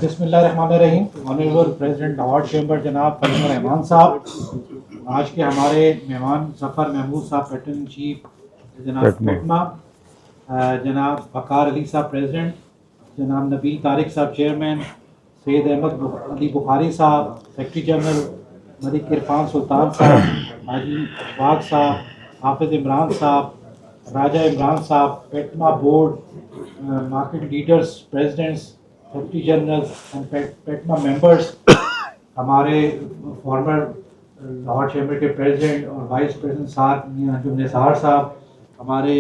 بسم اللہ الرحمن الرحیم. آنریبل پریزیڈنٹ لاہور چیمبر جناب فضل الرحمان صاحب, آج کے ہمارے مہمان ظفر محمود صاحب پیٹرن ان چیف جناب پیٹما, جناب وقار علی صاحب پریزیڈنٹ, جناب نبیل طارق صاحب چیئرمین, سید احمد علی بخاری صاحب سیکرٹری جنرل, ملک عرفان سلطان صاحب, حاجی باغ صاحب, حافظ عمران صاحب, راجہ عمران صاحب, پیٹما board, market leaders, presidents, secretary general and پیٹما ممبرس, ہمارے فارمر لاہور چیمبر کے پریزیڈنٹ اور وائس پریزیڈنٹ صاحب انجم نثار صاحب, ہمارے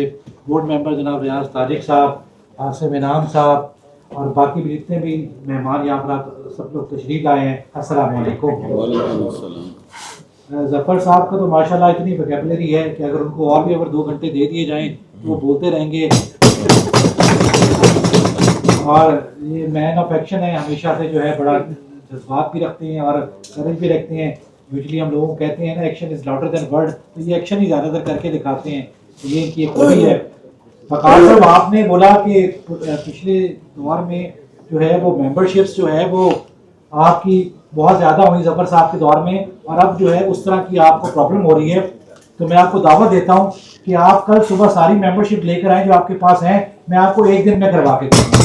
بورڈ ممبر جناب ریاض طارق صاحب, آصف انعام صاحب, اور باقی بھی جتنے بھی مہمان یہاں پر سب لوگ تشریف لائے ہیں, السلام علیکم. وعلیکم السلام. ظفر صاحب کا تو ماشاءاللہ اتنی ویکیبلری ہے کہ اگر ان کو اور بھی 2 گھنٹے دے دیے جائیں تو وہ بولتے رہیں گے, اور یہ مین آف ایکشن ہے, ہمیشہ سے جو ہے بڑا جذبات بھی رکھتے ہیں اور کرج بھی رکھتے ہیں. یوزلی ہم لوگوں کو کہتے ہیں نا action is louder than word, تو یہ ایکشن ہی زیادہ تر کر کے دکھاتے ہیں, تو یہ ان کی ایک خوبی ہے. وقار صاحب آپ نے بولا کہ پچھلے دور میں جو ہے وہ ممبر شپس جو ہے وہ آپ کی بہت زیادہ ہوئی ظفر صاحب کے دور میں, اور اب جو ہے اس طرح کی آپ کو پرابلم ہو رہی ہے, تو میں آپ کو دعوت دیتا ہوں کہ آپ کل صبح ساری ممبر شپ لے کر آئیں جو آپ کے پاس ہیں, میں آپ کو 1 دن میں کروا کے دوں گا.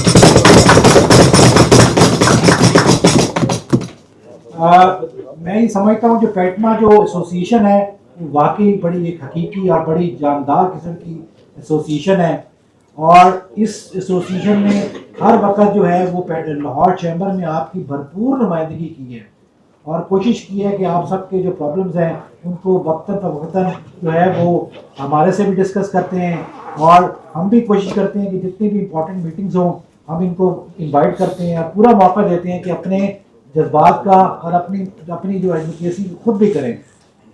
میں یہ سمجھتا ہوں جو پیٹما جو ایسوسیشن ہے واقعی بڑی ایک حقیقی اور بڑی جاندار قسم کی ایسوسیشن ہے, اور اس ایسوسیشن نے ہر وقت جو ہے وہ لاہور چیمبر میں آپ کی بھرپور نمائندگی کی ہے, اور کوشش کی ہے کہ آپ سب کے جو پرابلمز ہیں ان کو وقتاً فوقتاً جو ہے وہ ہمارے سے بھی ڈسکس کرتے ہیں, اور ہم بھی کوشش کرتے ہیں کہ جتنی بھی امپورٹنٹ میٹنگز ہوں ہم ان کو انوائٹ کرتے ہیں اور پورا موقع دیتے ہیں کہ اپنے جذبات کا اور اپنی جو ایڈوکیسی خود بھی کریں.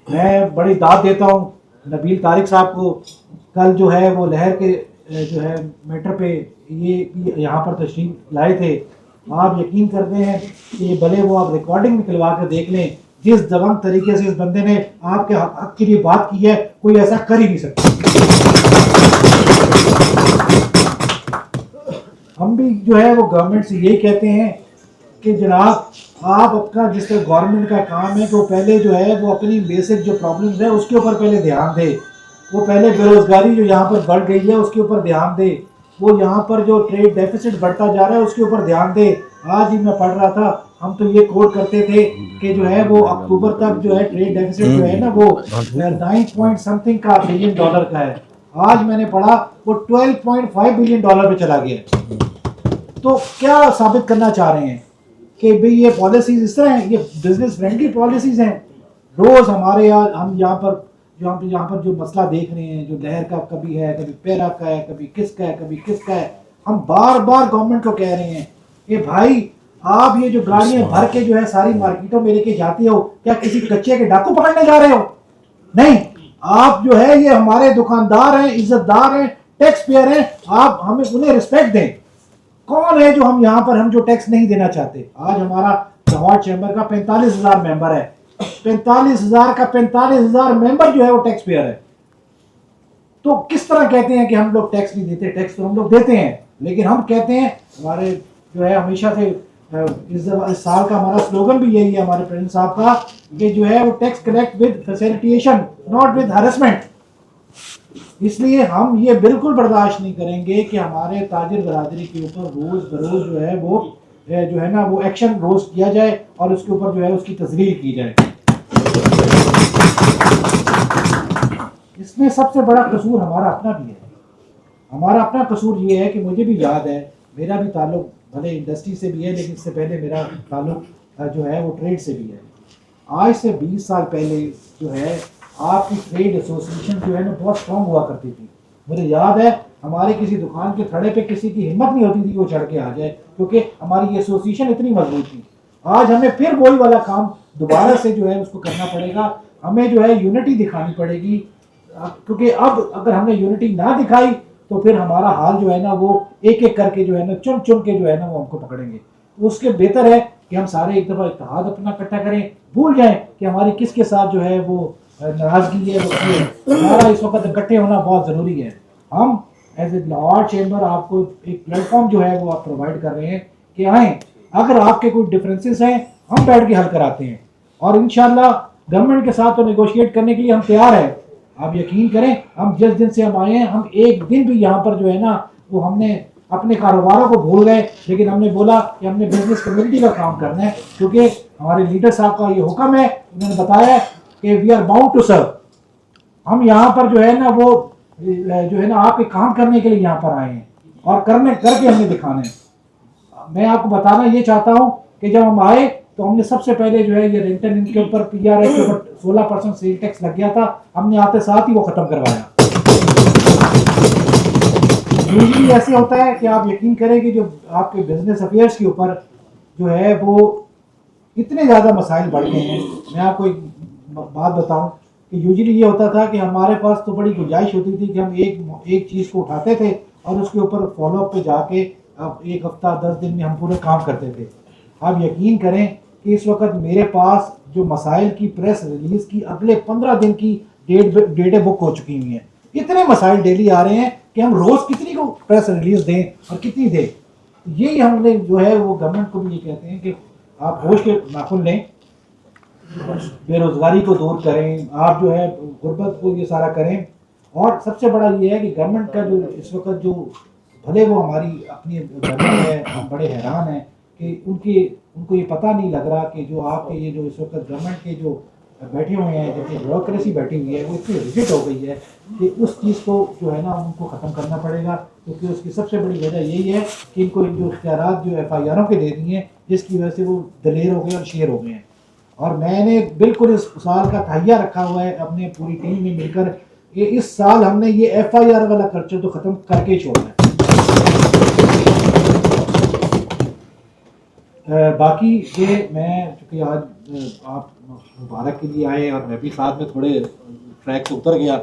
میں بڑی داد دیتا ہوں نبیل طارق صاحب کو, کل جو ہے وہ لہر کے جو ہے میٹر پہ یہ یہاں پر تشریف لائے تھے. آپ یقین کرتے ہیں کہ بھلے وہ آپ ریکارڈنگ نکلوا کر دیکھ لیں, جس دبنگ طریقے سے اس بندے نے آپ کے حق کے لیے بات کی ہے کوئی ایسا کر ہی نہیں سکتا. ہم بھی جو ہے وہ گورنمنٹ سے یہی کہتے ہیں کہ جناب آپ اپنا جس طرح گورنمنٹ کا کام ہے کہ وہ پہلے جو ہے وہ اپنی بیسک جو پرابلمز ہیں اس کے اوپر پہلے دھیان دے, وہ پہلے بے روزگاری جو یہاں پر بڑھ گئی ہے اس کے اوپر دھیان دے, وہ یہاں پر جو ٹریڈ ڈیفیسٹ بڑھتا جا رہا ہے اس کے اوپر دھیان دے. آج ہی میں پڑھ رہا تھا, ہم تو یہ کوٹ کرتے تھے کہ جو ہے وہ اکتوبر تک جو ہے ٹریڈ ڈیفیسٹ جو ہے نا وہ 9 سمتھنگ کا بلین ڈالر کا ہے, آج میں نے پڑھا وہ 12.5 بلین ڈالر پہ چلا گیا. تو کیا ثابت کرنا چاہ رہے ہیں کہ بھئی یہ پالیسیز اس طرح ہیں, یہ بزنس فرینڈلی پالیسیز ہیں. روز ہمارے ہم یہاں پر جو مسئلہ دیکھ رہے ہیں, جو لہر کا کبھی ہے, کبھی پیرا کا ہے, کبھی کس کا ہے, کبھی کس کا ہے, ہم بار بار گورنمنٹ کو کہہ رہے ہیں کہ بھائی آپ یہ جو گاڑیاں بھر کے جو ہے ساری مارکیٹوں میں لے کے جاتے ہو, کیا کسی کچے کے ڈاکو پکڑنے جا رہے ہو؟ نہیں, آپ جو ہے یہ ہمارے دکاندار ہیں, عزت دار ہیں, ٹیکس پیئر ہیں, آپ ہمیں انہیں رسپیکٹ دیں. کون ہے جو ہم یہاں پر ہم جو ٹیکس نہیں دینا چاہتے؟ آج ہمارا لاہور چیمبر کا 45,000 ممبر ہے, 45,000 کا 45,000 ممبر جو ہے وہ ٹیکس پیئر ہے. تو کس طرح کہتے ہیں کہ ہم لوگ ٹیکس نہیں دیتے؟ ٹیکس تو ہم لوگ دیتے ہیں, لیکن ہم کہتے ہیں ہمارے جو ہے ہمیشہ سے اس سال کا ہمارا سلوگن بھی یہی ہے ہمارے پریزیڈنٹ صاحب کا کہ جو ہے وہ tax collect with facilitation not with harassment. اس لیے ہم یہ بالکل برداشت نہیں کریں گے کہ ہمارے تاجر برادری کے اوپر روز بروز جو ہے وہ جو ہے نا وہ ایکشن روز کیا جائے اور اس کے اوپر جو ہے اس کی تذلیل کی جائے. اس میں سب سے بڑا قصور ہمارا اپنا بھی ہے. ہمارا اپنا قصور یہ ہے کہ مجھے بھی یاد ہے, میرا بھی تعلق بھلے انڈسٹری سے بھی ہے لیکن اس سے پہلے میرا تعلق جو ہے وہ ٹریڈ سے بھی ہے. آج سے 20 سال پہلے جو ہے آپ کی ٹریڈ ایسوسیشن جو ہے نا بہت اسٹرانگ ہوا کرتی تھی. مجھے یاد ہے ہمارے کسی دکان کے تھڑے پہ کسی کی ہمت نہیں ہوتی تھی کہ وہ چڑھ کے آ جائے, کیونکہ ہماری یہ ایسوسیشن اتنی مضبوط تھی. آج ہمیں پھر وہی والا کام دوبارہ سے جو ہے اس کو کرنا پڑے گا. ہمیں جو ہے یونٹی دکھانی پڑے گی, کیونکہ اب اگر ہم نے یونٹی نہ دکھائی تو پھر ہمارا حال جو ہے نا وہ ایک ایک کر کے جو ہے نا چن چن کے جو ہے نا وہ ہم کو پکڑیں گے. اس کے بہتر ہے کہ ہم سارے ایک دفعہ اتحاد اپنا اکٹھا کریں, بھول جائیں کہ ہماری کس کے ساتھ جو ہے وہ ناراضگی ہے. ہمارا اس وقت اکٹھے ہونا بہت ضروری ہے. ہم ایز اے لاہور چیمبر آپ کو ایک پلیٹ فارم جو ہے وہ آپ پرووائڈ کر رہے ہیں کہ آئیں اگر آپ کے کوئی ڈفرینسز ہیں ہم بیٹھ کے حل کراتے ہیں، اور انشاءاللہ گورنمنٹ کے ساتھ تو نیگوشیٹ کرنے کے لیے ہم تیار ہیں. آپ یقین کریں ہم جس دن سے ہم آئے ہیں ہم ایک دن بھی یہاں پر جو ہے نا وہ ہم نے اپنے کاروباروں کو بھول گئے، لیکن ہم نے بولا کہ ہم نے بزنس کمیونٹی کا کام کرنا ہے، کیونکہ ہمارے لیڈر صاحب کا یہ حکم ہے، انہوں نے بتایا ہے کہ we are bound to serve. ہم یہاں پر جو ہے نا وہ جو ہے نا آپ کے کام کرنے کے لیے یہاں پر آئے ہیں اور کر کے ہم نے دکھانا ہے. میں آپ کو بتانا یہ چاہتا ہوں کہ جب ہم آئے تو ہم نے سب سے پہلے جو ہے یہ رینٹل ان کے اوپر PRI کے اوپر 16% سیل ٹیکس لگ گیا تھا، ہم نے آتے ساتھ ہی وہ ختم کروایا. یوزلی ایسے ہوتا ہے کہ آپ یقین کریں کہ جو آپ کے بزنس افیئرس کے اوپر جو ہے وہ اتنے زیادہ مسائل بڑھ گئے ہیں. میں آپ کو ایک بات بتاؤں کہ یوزلی یہ ہوتا تھا کہ ہمارے پاس تو بڑی گنجائش ہوتی تھی کہ ہم ایک چیز کو اٹھاتے تھے اور اس کے اوپر فالو اپ پہ جا کے اب 1 ہفتہ 10 دن میں ہم پورے کام کرتے تھے. آپ یقین کریں کہ اس وقت میرے پاس جو مسائل کی پریس ریلیز کی اگلے 15 دن کی ڈیٹیں بک ہو چکی ہوئی ہیں. اتنے مسائل ڈیلی آ رہے ہیں کہ ہم روز کتنی کو پریس ریلیز دیں اور کتنی دیں. یہی ہم نے جو ہے وہ گورنمنٹ کو بھی یہ کہتے ہیں کہ آپ ہوش کے ناخن لیں، بے روزگاری کو دور کریں، آپ جو ہے غربت کو یہ سارا کریں. اور سب سے بڑا یہ ہے کہ گورنمنٹ کا جو اس وقت جو بھلے وہ ہماری اپنی گورنمنٹ ہے، ہم بڑے حیران ہیں کہ ان کو یہ پتہ نہیں لگ رہا کہ جو آپ کے یہ جو اس وقت گورنمنٹ کے جو بیٹھے ہوئے ہیں جن کی بیوروکریسی بیٹھی ہوئی ہے وہ اتنی ریجڈ ہو گئی ہے کہ اس چیز کو جو ہے نا ان کو ختم کرنا پڑے گا. کیونکہ اس کی سب سے بڑی وجہ یہی ہے کہ ان کو جو اختیارات جو FIRوں کے دے دیے ہیں جس کی وجہ سے وہ دلیر ہو گئے اور شیر ہو گئے ہیں. اور میں نے بالکل اس سال کا تہیہ رکھا ہوا ہے اپنے پوری ٹیم میں مل کر کہ اس سال ہم نے یہ FIR والا کلچر تو ختم کر کے چھوڑنا ہے. باقی یہ میں چونکہ آج آپ مبارک کے لیے آئے اور میں بھی ساتھ میں تھوڑے ٹریک سے اتر گیا،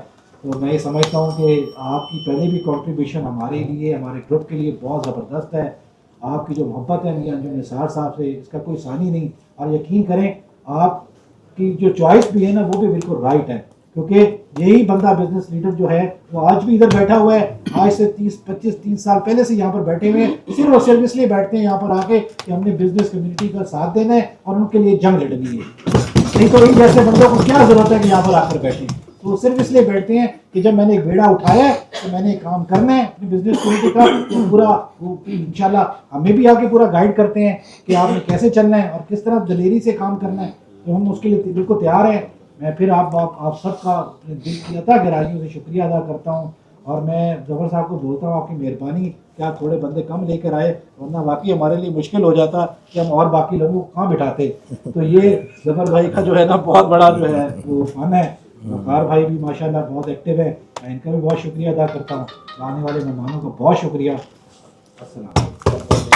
تو میں یہ سمجھتا ہوں کہ آپ کی پہلے بھی کنٹریبیوشن ہمارے لیے ہمارے گروپ کے لیے بہت زبردست ہے. آپ کی جو محبت ہے میاں انجم نثار صاحب سے اس کا کوئی ثانی نہیں. اور یقین کریں آپ کی جو چوائس بھی ہے نا وہ بھی بالکل رائٹ ہے، کیونکہ یہی بندہ بزنس لیڈر جو ہے وہ آج بھی ادھر بیٹھا ہوا ہے. آج سے 30 سال پہلے سے یہاں پر بیٹھے ہوئے ہیں، صرف اور صرف اس لیے بیٹھتے ہیں یہاں پر آ کے کہ ہم نے بزنس کمیونٹی کا ساتھ دینا ہے اور ان کے لیے جنگ لڑنی ہے. نہیں تو ان جیسے بندوں کو کیا ضرورت ہے کہ یہاں پر آ کر بیٹھیں. تو وہ صرف اس لیے بیٹھتے ہیں کہ جب میں نے ایک بیڑا اٹھایا ہے تو میں نے کام کرنا ہے اپنی بزنس کمیونٹی کا، تو پورا انشاءاللہ ہمیں بھی آ کے پورا گائیڈ کرتے ہیں کہ آپ نے کیسے چلنا ہے اور کس طرح دلیری سے کام کرنا ہے. تو ہم اس کے لیے بالکل تیار ہیں. میں پھر آپ سب کا اپنے دل کی عطا گہرائیوں سے شکریہ ادا کرتا ہوں. اور میں ظفر صاحب کو بولتا ہوں آپ کی مہربانی کہ آپ تھوڑے بندے کم لے کر آئے، ورنہ واقعی ہمارے لیے مشکل ہو جاتا کہ ہم اور باقی لوگوں کو کہاں بٹھاتے. تو یہ ظفر بھائی کا جو ہے نا بہت بڑا جو ہے وہ فن ہے. وقار بھائی بھی ماشاءاللہ بہت ایکٹیو ہے، میں ان کا بھی بہت شکریہ ادا کرتا ہوں. آنے والے مہمانوں کا بہت شکریہ. السلام علیکم.